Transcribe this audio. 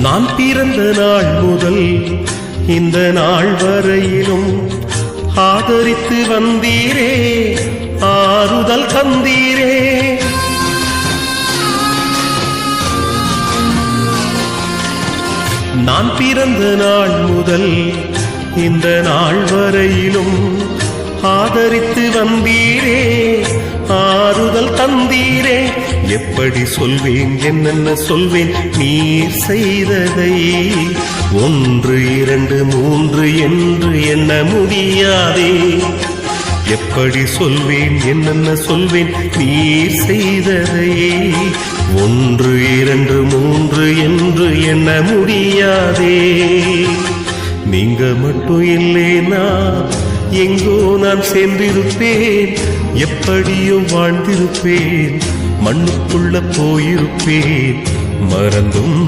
நான் பிறந்த நாள் முதல் இந்த நாள் வரையிலும் ஆதரித்து வந்தீரே, ஆறுதல் தந்தீரே. நான் பிறந்த நாள் முதல் இந்த நாள் வரையிலும் ஆதரித்து வந்தீரே, ஆறுதல் தந்தீரே. எப்படி சொல்வேன், என்னென்ன சொல்வேன் நீர் செய்ததை? 1 2 3 என்று எண்ண முடியாதே. எப்படி சொல்வேன், என்னென்ன சொல்வேன் நீர் செய்ததை? 1 2 3 என்று எண்ண முடியாதே. நீங்க மட்டும் இல்லைனா எங்கோ நான் சென்றிருப்பேன், எப்படியும் வாழ்ந்திருப்பேன், மண்ணுக்குள்ள போயிருப்பேன், மறந்தும்